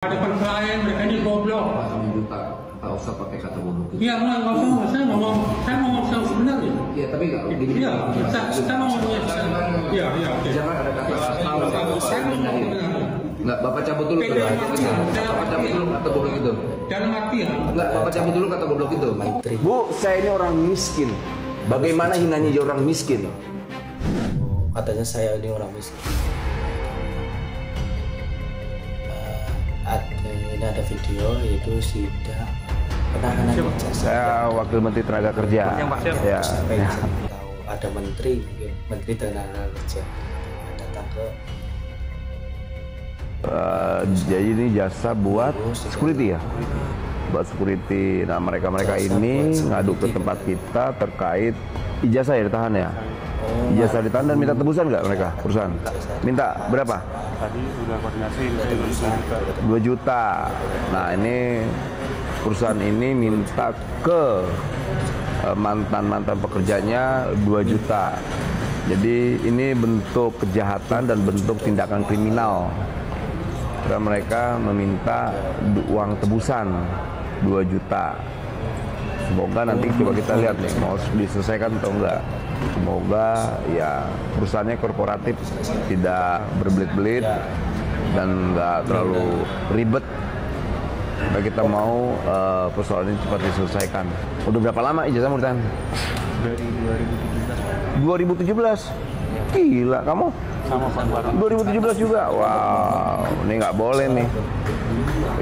Depan klien mereka ini goblok. Pak ini tak usah pakai kata bodoh. Iya, nggak usah. Saya ngomong sebenarnya. Iya, tapi nggak begini. Iya, saya ngomongnya. Iya, oke. Jangan ada kata Saya ngomong sebenarnya. Nggak, Bapak cabut dulu. Bapak cabut dulu kata goblok itu. Dalam artian. Nggak, Bapak cabut dulu kata goblok itu. Bu, saya ini orang miskin. Bagaimana hinanya dia orang miskin? Katanya saya ini orang miskin. Ini ada video yaitu sidang penanganan ijazah. Saya Wakil Menteri Tenaga Kerja. Ya. Tahu ada menteri tenaga kerja datang ke Jadi ini jasa buat security ya? Buat security. Nah mereka ini ngadu ke tempat kita terkait ijazah ya ditahan ya? Ijazah ditahan dan minta tebusan nggak mereka perusahaan? Minta berapa? Tadi udah koordinasi 2 juta. Nah ini perusahaan ini minta ke mantan pekerjanya 2 juta. Jadi ini bentuk kejahatan dan bentuk tindakan kriminal. Karena mereka meminta uang tebusan 2 juta. Semoga nanti coba kita lihat nih mau diselesaikan atau enggak. Semoga ya perusahaannya korporatif, tidak berbelit-belit dan nggak terlalu ribet. Supaya kita mau persoalan ini cepat diselesaikan. Udah berapa lama ijazah mau ditahan? dari 2017. Gila kamu? sama Pak 2017 juga. Wow, ini nggak boleh nih.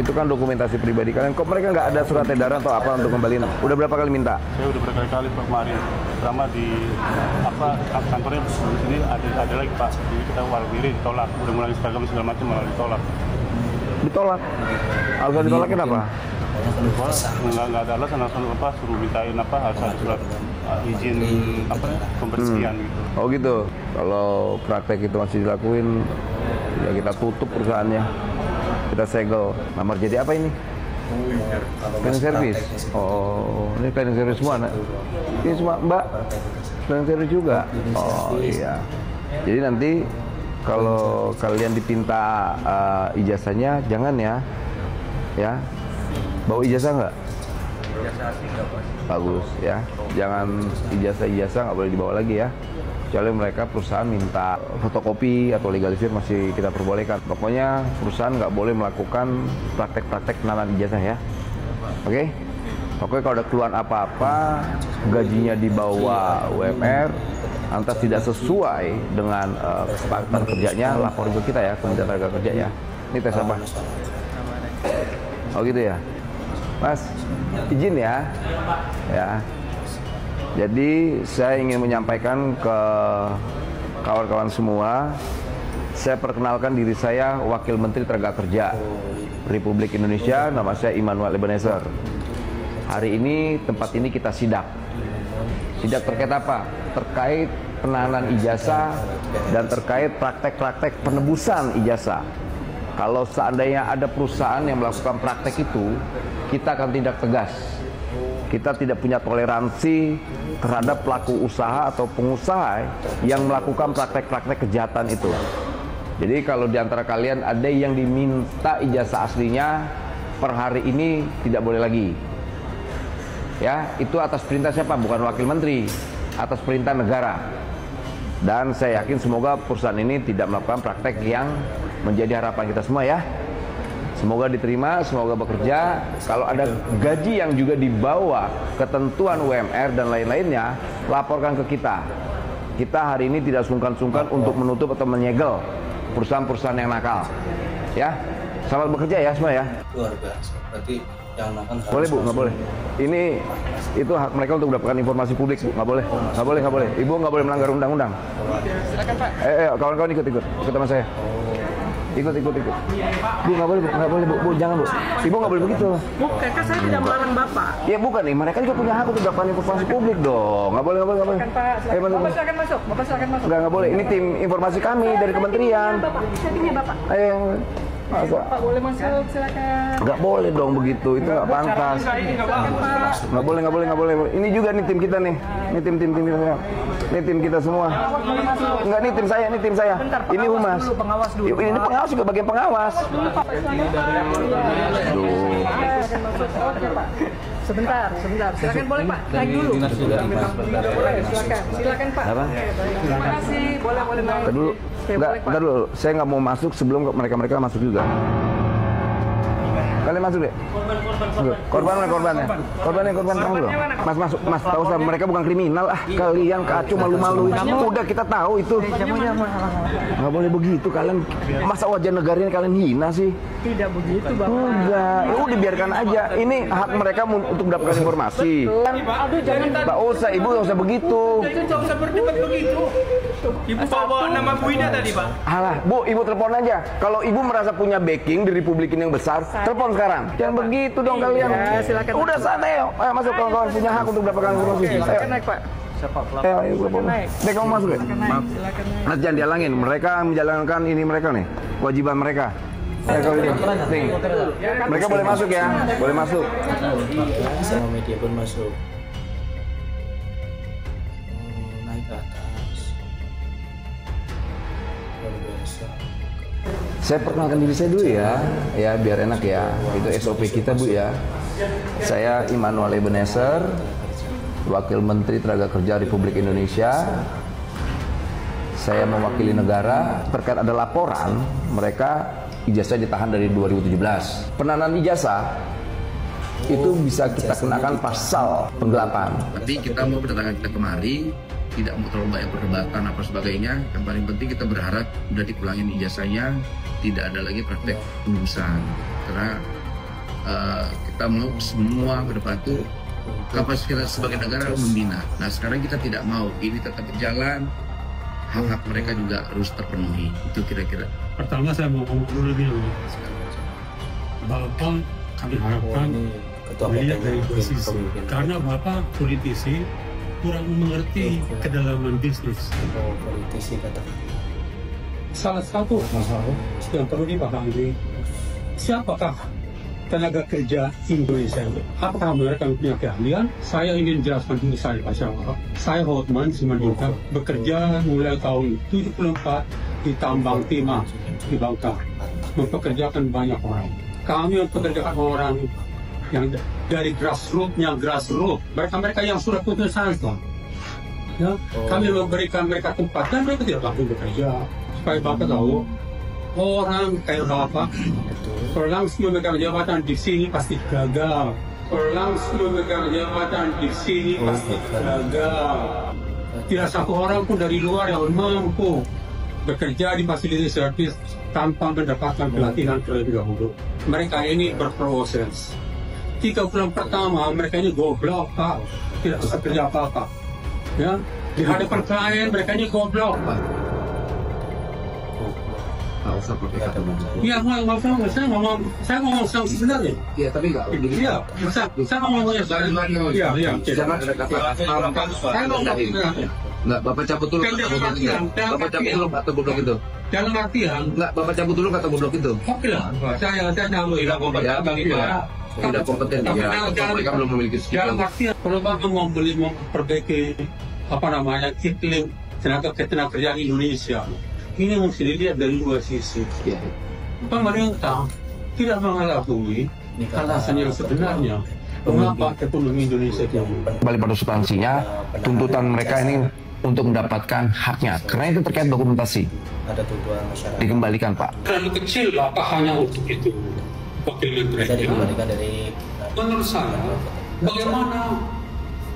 Itu kan dokumentasi pribadi kalian. Kok mereka nggak ada surat edaran atau apa untuk kembaliin? Udah berapa kali minta? Saya udah berkali-kali Pak kemarin. Pertama di kantornya di sini ada lagi Pak. Jadi kita walwiri ditolak. Udah mulai seragam segala macam malah ditolak. Ditolak. Alasan ditolak kenapa? Nggak ada alasan langsung apa suruh mintain apa harus ada surat izin apa pembersihan gitu. Oh gitu. Kalau praktek itu masih dilakuin, ya kita tutup perusahaannya. Kita segel. Lamar jadi apa ini? Cleaning service. Oh, ini cleaning service semua, nak? Ini semua Mbak. Cleaning service juga. Oh iya. Jadi nanti kalau kalian dipinta ijazahnya, jangan ya. Ya. Bawa ijazah nggak? ijazah asli nggak Pak? Bagus ya. Jangan ijazah nggak boleh dibawa lagi ya. Kecuali mereka perusahaan minta fotokopi atau legalisir masih kita perbolehkan. Pokoknya perusahaan nggak boleh melakukan praktek-praktek penanaman ijazah ya. Oke? Pokoknya kalau ada keluhan apa-apa, gajinya di bawah UMR, lantas tidak sesuai dengan kesepakatan kerjanya, laporin ke kita ya, Kementerian Tenaga Kerja ya. Ini tes apa? Oh gitu ya. Mas, izin ya. Ya. Jadi saya ingin menyampaikan ke kawan-kawan semua, saya perkenalkan diri saya Wakil Menteri Tenaga Kerja Republik Indonesia, nama saya Immanuel Ebenezer. Hari ini tempat ini kita sidak. Sidak terkait apa? Terkait penahanan ijazah dan terkait praktek-praktek penebusan ijazah. Kalau seandainya ada perusahaan yang melakukan praktek itu, kita akan tindak tegas. Kita tidak punya toleransi terhadap pelaku usaha atau pengusaha yang melakukan praktek-praktek kejahatan itu. Jadi kalau di antara kalian ada yang diminta ijazah aslinya, per hari ini tidak boleh lagi. Ya, itu atas perintah siapa? Bukan wakil menteri, atas perintah negara. Dan saya yakin semoga perusahaan ini tidak melakukan praktek yang menjadi harapan kita semua ya. Semoga diterima, semoga bekerja. Kalau ada gaji yang juga di bawah ketentuan UMR dan lain-lainnya, laporkan ke kita. Kita hari ini tidak sungkan-sungkan untuk menutup atau menyegel perusahaan-perusahaan yang nakal. Ya, selamat bekerja ya semua ya. Luar biasa. Berarti yang nakal boleh Bu, nggak boleh. Ini itu hak mereka untuk mendapatkan informasi publik Bu, nggak boleh. Nggak boleh, nggak boleh. Ibu nggak boleh melanggar undang-undang. Silakan Pak. Kawan-kawan ikut sama saya. Ikut. Bu, nggak boleh, Bu. Nggak boleh, Bu. Jangan, Bu. Ibu nggak boleh begitu. Bukan, kan saya tidak melarang Bapak. Ya bukan nih, mereka juga punya hak untuk mendapatkan informasi publik dong. Nggak boleh. Silakan Pak. Bapak silakan masuk. Bapak silakan masuk. Nggak boleh. Ini tim informasi kami dari kementerian. Bapak, settingnya Bapak. Ayo. Masa? Pak boleh masuk, silakan. Nggak boleh dong begitu, itu nggak pantas. Nggak boleh. Ini juga nih tim kita nih. Ini tim kita. Ini tim kita semua. Enggak, nih tim saya. Ini humas. Pengawas dulu. Ini pengawas juga bagian pengawas. Aduh. Oke Pak. Sebentar. Silakan boleh Pak. Naik dulu. Silakan Pak. Apa? Terima kasih. Boleh naik. Ntar dulu. Ntar dulu. Saya nggak mau masuk sebelum mereka masuk juga. Kalian masuk deh. Korbannya kamu loh. Mas tahu usah, mereka bukan kriminal kalian kacau malu-malu. Udah kita tahu itu. Nggak boleh begitu kalian. Masa wajah negara ini kalian hina sih? Tidak begitu Bapak. Enggak, udah biarkan aja. Ini hak mereka untuk mendapatkan informasi. Aduh jangan. Nggak usah, ibu nggak usah begitu. Itu nggak usah berdebat begitu. Ibu bawa nama Bu Ida tadi Pak. Alah, Bu, ibu telepon aja. Kalau ibu merasa punya backing di Republik ini yang besar, telepon sekarang. Jangan begitu dong kalian. Ya, silakan. Udah santai, ayo masuk kawan-kawan punya hak untuk mendapatkan informasi. Silakan naik Pak. Ayo, telepon. Dek, kamu masuk ya? Silakan naik. Jangan dihalangin. Mereka menjalankan ini mereka nih, kewajiban mereka. Kalau ini, nih. Mereka boleh masuk ya, boleh masuk. Sama media pun masuk. Naik ke atas. Luar biasa. Saya perkenalkan diri saya dulu ya biar enak ya. Itu SOP kita Bu ya. Saya Immanuel Ebenezer, Wakil Menteri Tenaga Kerja Republik Indonesia. Saya mewakili negara terkait ada laporan mereka ijazah ditahan dari 2017. Penahanan ijazah itu bisa kita kenakan pasal penggelapan. Tapi kita mau kedatangan kita kemari, tidak mau terlalu banyak perdebatan apa sebagainya. Yang paling penting kita berharap sudah dikulangin ijazahnya, tidak ada lagi praktek pengurusan. Karena kita mau semua ke depan itu kapasitas kita sebagai negara membina. Nah sekarang kita tidak mau, ini tetap berjalan, hak-hak mereka juga harus terpenuhi. Itu kira-kira. Pertama saya mau ngomong dulu dulu. Bapak kami harapkan melihat dari dua sisi. Karena Bapak politisi kurang mengerti kedalaman bisnis. Politisi katakan. Salah satu hal yang perlu dipahami, siapakah tenaga kerja Indonesia? Apakah mereka punya keahlian? Saya ingin jelaskan dulu saya Hotman Simanjuntak bekerja mulai tahun 74 di tambang timah di Bangka, mempekerjakan banyak orang. Kami mempekerjakan orang yang dari grassroots, mereka yang sudah putus asa. Ya, kami memberikan mereka tempat dan mereka tidak langsung bekerja. Supaya Bapak tahu, orang kayak Bapak, orang memegang jabatan di sini pasti gagal. Orang memegang jabatan di sini pasti gagal. Tidak satu orang pun dari luar yang mampu bekerja di fasilitas servis tanpa mendapatkan pelatihan terlebih dahulu. Mereka ini berproses. 3 bulan pertama mereka ini goblok Pak, tidak bisa kerja apa-apa. Ya, di hadapan klien mereka ini goblok Pak. Iya, saya ngomong sebenarnya. Iya, tapi enggak. Iya, saya ngomongnya sebenarnya. Iya. Saya ngomong sebenarnya. Enggak, Bapak cabut dulu kata goblok itu. Bapak cabut dulu kata goblok itu. Dalam artian, Enggak, Bapak cabut dulu kata goblok itu. oke lah. Saya nyambung tidak kompeten ya. Tidak kompeten ya. Mereka belum memiliki skill. Dalam artian, kalau Bapak mau memperbaiki iklim tenaga kerja Indonesia, ini mesti dilihat dari dua sisi. Pemerintah tidak mengakui alasan yang sebenarnya mengapa ekonomi Indonesia itu. Kembali pada substansinya, tuntutan mereka ini untuk mendapatkan haknya, karena itu terkait dokumentasi. Ada tuntutan masyarakat. Dikembalikan Pak. Terlalu kecil Bapak hanya untuk itu. Wakil Menteri. Bisa dikembalikan dari. Menurut saya, bagaimana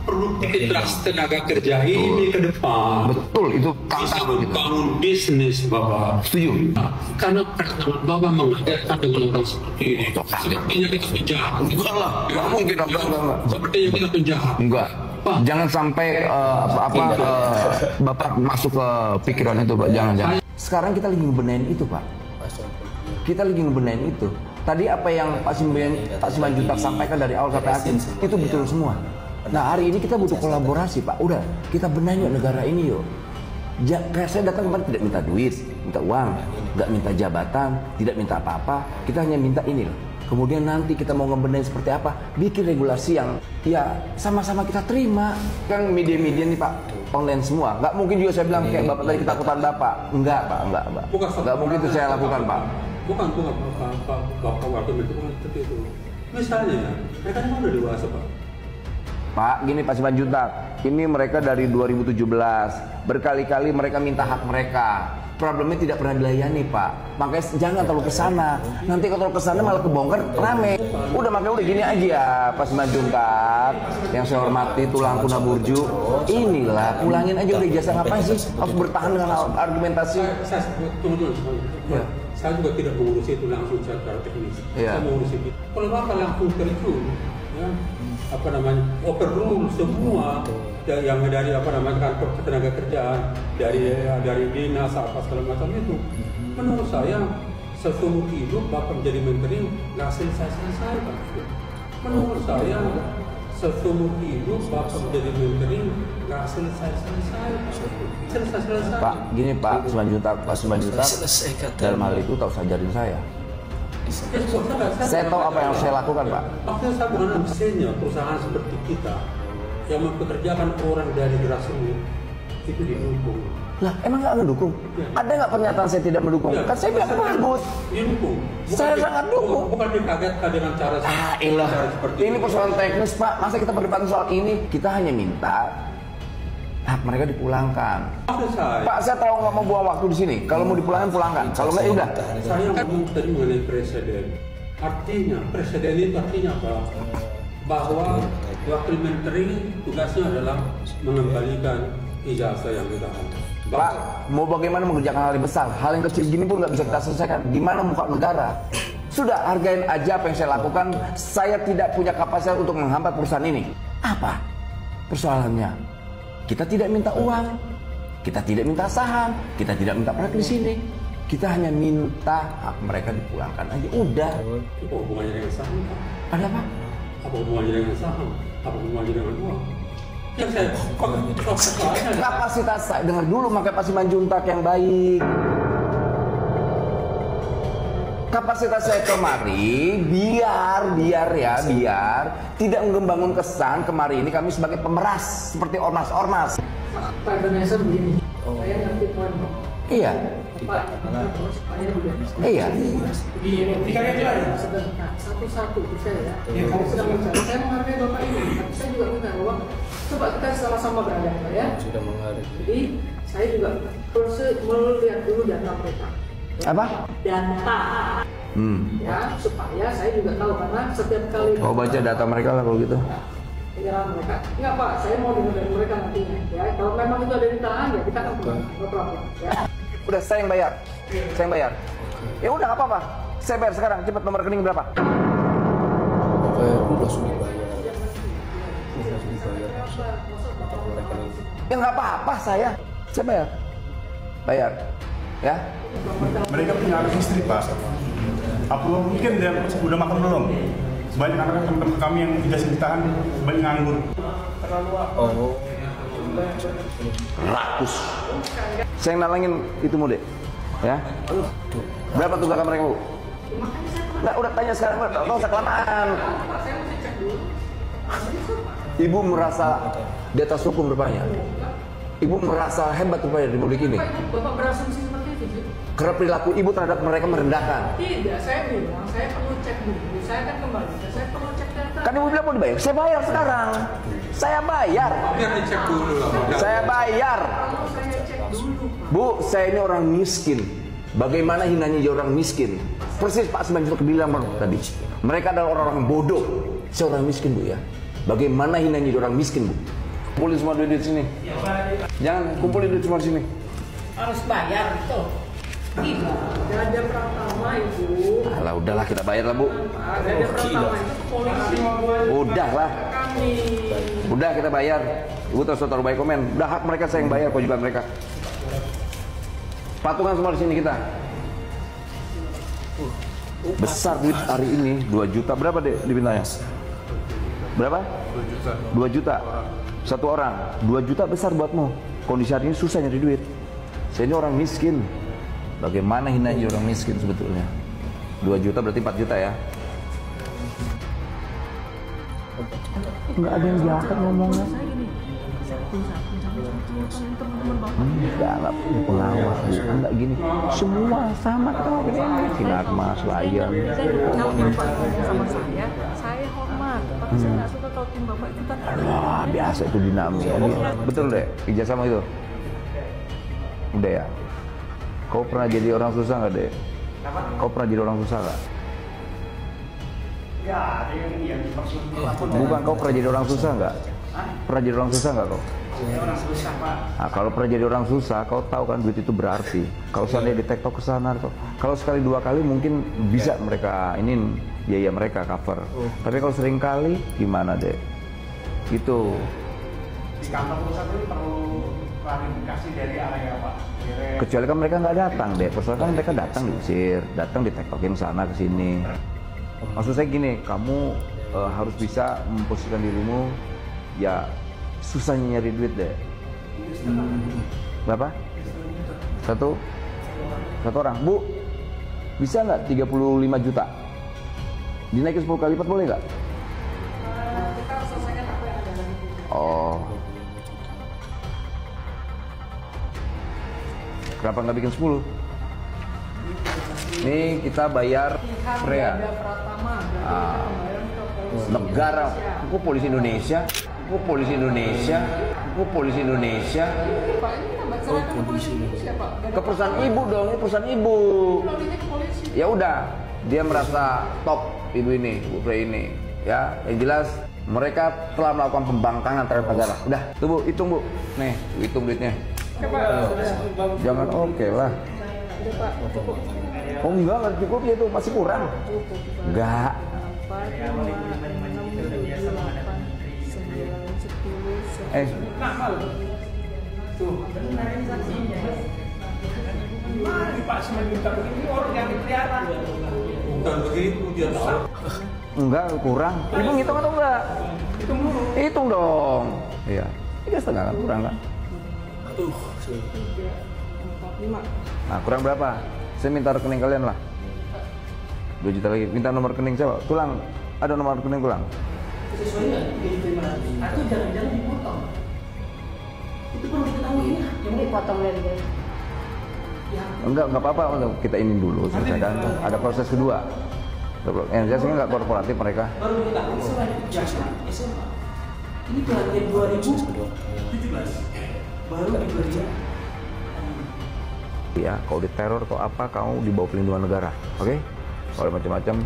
produktivitas tenaga kerja ini ke depan? Betul, itu Bisa tantangan kita. membangun bisnis Bapak. Setuju. Karena pertemuan Bapak mengadakan dengan orang seperti ini. Sepertinya kita penjahat. Enggak lah, nggak mungkin. Enggak. Sepertinya kita penjahat. Enggak. Jangan sampai Bapak masuk ke pikiran itu Pak, jangan. Sekarang kita lagi ngebenahin itu Pak. Kita lagi ngebenahin itu. Tadi apa yang Pak Simanjuntak sampaikan dari awal sampai akhir itu betul semua. Nah hari ini kita butuh kolaborasi Pak. Udah kita benahin yuk negara ini yuk. Kayak saya datang kemarin tidak minta duit, minta uang, nggak minta jabatan, tidak minta apa-apa. Kita hanya minta ini loh. Kemudian nanti kita mau ngebenahin seperti apa, bikin regulasi yang ya sama-sama kita terima. Kan media-media nih Pak, online semua. Nggak mungkin juga saya bilang kayak Bapak tadi ketakutan Bapak. Enggak Pak, enggak. Nggak mungkin itu saya lakukan Pak. Bukan Bapak waktu itu bukan seperti itu. Misalnya, mereka kan udah dewasa Pak. Pak, gini Pak Simanjuntak, ini mereka dari 2017, berkali-kali mereka minta hak mereka. Problemnya tidak pernah dilayani Pak. Makanya jangan terlalu kesana. Nanti kalau terlalu kesana malah kebongkar rame. Makanya udah gini aja Pak Simanjuntak, yang saya hormati Tulang Kuna Burju. Inilah, pulangin aja udah ijazah, ngapain sih? Harus bertahan dengan argumentasi. Tunggu. Ya. Saya juga tidak mengurusi itu langsung secara teknis. Ya. Saya mengurusi itu. Kalau Bapak langsung terjun, ya, overrule semua yang dari kantor tenaga kerjaan, dari dinas apa segala macam itu, menurut saya seumur hidup Bapak menjadi menteri nggak selesai Pak. Menurut saya seumur hidup Bapak menjadi menteri nggak selesai. Pak, gini Pak Simanjuntak, dalam hal itu tahu ajarin saya. Saya tahu apa yang saya lakukan Pak. Maksudnya saya bukan ambisinya perusahaan seperti kita yang mempekerjakan orang dari grassroots itu didukung. Lah, emang nggak ngedukung? Ada nggak pernyataan saya tidak mendukung? Kan saya bilang bagus. Didukung. Saya sangat dukung. Bukan dikagetkan dengan cara seperti ini persoalan teknis Pak. Masa kita berdebat soal ini? Kita hanya minta hak mereka dipulangkan. Pak, saya tahu nggak mau buang waktu di sini. Kalau mau dipulangkan, pulangkan. Kalau nggak, udah. Saya ngomong tadi mengenai presiden. Presiden itu artinya apa? Bahwa wakil menteri tugasnya adalah mengembalikan ijazah yang kita ada. Pak, mau bagaimana mengerjakan hal yang besar? Hal yang kecil gini pun nggak bisa kita selesaikan. Gimana muka negara? Sudah, hargain aja apa yang saya lakukan. Saya tidak punya kapasitas untuk menghambat perusahaan ini. Apa persoalannya? Kita tidak minta uang, kita tidak minta saham, kita tidak minta proyek di sini. Kita hanya minta hak mereka dipulangkan aja. Udah. Apa hubungannya dengan saham? Ada apa? Apa hubungannya dengan saham? Apa hubungannya dengan uang? Yang saya kapasitas saya, dengar dulu makanya Pak Simanjuntak yang baik. Kapasitas saya kemari biar tidak membangun kesan kemari ini kami sebagai pemeras seperti ormas-ormas. Pak Ebenezer begini, saya ngerti poin Pak. Iya. Pak, saya juga. Iya. Satu-satu saya ya. Sedang bicara. Saya menghargai Bapak ini, tapi saya juga minta bahwa coba kita sama-sama berada ya. Sudah menghargai. Jadi saya juga perlu lihat dulu data mereka. Apa? Data. Ya, supaya saya juga tahu karena setiap kali. Oh, baca data mereka lah kalau gitu. Penyerahan mereka. Enggak Pak, saya mau dengar dari mereka nantinya. Ya, kalau memang itu ada di tangan ya kita akan pulang. No problem. Ya. Udah, saya yang bayar. Ya udah, nggak apa-apa. Saya bayar sekarang. Cepat, nomor rekening berapa? Udah sudah dibayar. Ya nggak apa-apa, saya bayar. Ya. Mereka punya anak istri Pak. Apa mungkin dia udah makan belum? Banyak anak teman-teman kami yang ijazah ditahan banyak nganggur. Oh. Rakus. Saya nalangin itu mode. Ya. Berapa tunggakan mereka, Bu? Nggak, udah tanya sekarang, nggak usah kelamaan. Ibu merasa di atas hukum rupanya. Ibu merasa hebat rupanya di republik ini. Bapak berasumsi seperti itu. Karena perilaku ibu terhadap mereka merendahkan. Tidak, saya bilang saya perlu cek dulu. Saya akan kembali. Saya perlu cek data. Kan ibu bilang mau dibayar. Saya bayar sekarang. Saya bayar. Biar dicek dulu lah. Saya bayar. Kalau saya cek dulu, Pak. Bu, saya ini orang miskin. Bagaimana hinanya jadi orang miskin? Persis Pak Simanjuntak bilang tadi. Mereka adalah orang-orang bodoh. Saya orang miskin, Bu ya. Bagaimana hinanya jadi orang miskin, Bu? Kumpulin semua duit di sini. Jangan kumpulin duit semua di sini. Harus bayar itu. Tidak. Gada Pratama Ibu. Alah, udahlah kita bayar lah, Bu. Gada Pratama itu polisi. Udahlah. Kami. Udah kita bayar. Ibu terus taruh baik komen. Udah hak mereka saya yang bayar kewajiban mereka. Patungan semua di sini kita. Besar duit hari ini 2 juta. Berapa deh dipintanya? Berapa? 2 juta. Satu orang. 2 juta besar buatmu. Kondisi hari ini susah nyari duit. Saya ini orang miskin. Bagaimana hina jadi orang miskin sebetulnya. 2 juta berarti 4 juta ya. Nggak ada yang jahat ngomongnya. Enggak punya pengawas, enggak gini. Semua sama kita ngomongin ini. Sinarmas, Lion. Kalau bapak ngomong sama saya hormat. Tapi saya nggak suka kalau tim bapak itu kan. Wah, biasa itu dinamis. Betul deh, ijazah sama itu. Udah ya. Kau pernah jadi orang susah nggak deh? Kau pernah jadi orang susah nggak? Bukan, kau pernah jadi orang susah nggak? Pernah jadi orang susah nggak kau? Nah, kalau pernah jadi orang susah, kau tahu kan duit itu berarti. Kalau seandainya di TikTok ke sana, kalau sekali 2 kali mungkin bisa mereka ini biaya mereka cover. Tapi kalau sering kali gimana deh? Gitu. Di kantor pusat itu perlu klarifikasi dari area Pak. Kecuali kan mereka nggak datang deh. Persoalan kan mereka datang diusir, datang di TikTokin sana ke sini. Maksud saya gini, kamu harus bisa memposisikan dirimu ya susahnya nyari duit deh. Berapa? Satu orang. Bu, bisa nggak 35 juta? Dinaikin 10 kali lipat boleh nggak? Kita harus selesaikan apa yang ada. Oh. Kenapa nggak bikin 10? Nih kita bayar Freya. Negara, aku polisi Indonesia, aku polisi Indonesia, aku polisi Indonesia. Pak, ini kita serahkan ke polisi Indonesia, Pak. Ke perusahaan ibu dong, ini perusahaan ibu. Ini ke polisi. Ya udah, dia merasa top ibu ini, Bu Freya ini. Ya, yang jelas mereka telah melakukan pembangkangan terhadap negara. Udah, tuh Bu, hitung Bu. Nih, hitung duitnya. Oke, Pak. Jangan oke lah. Udah, Pak. Cukup. Oh enggak, nggak cukup ya itu masih kurang. Enggak. 4, 5, 6, 7, 8, 9, 10, 11. Pak sebentar ini orang yang dipelihara. Bukan begitu dia tahu. Enggak, kurang. Ibu ngitung atau enggak? Hitung dong. Iya. 3,5 kan kurang kan? 3, 4, 5. Nah, kurang berapa? Saya minta rekening kalian lah. 2 juta lagi. Minta nomor rekening saya, Pak. Tulang. Ada nomor rekening tulang. Sesuai nggak? Atau jangan-jangan dipotong? Itu perlu diketahui ya. Yang dipotong dari gaji. Enggak apa-apa. Kita ini dulu selesaikan. Ada proses kedua. Yang saya nggak korporatif mereka. Baru diketahui selain ijazah SMA. Ini pelatihan 2017. Baru dikerja. Ya, kalau diteror atau apa, kamu di bawah pelindungan negara, oke? Kalau macam-macam.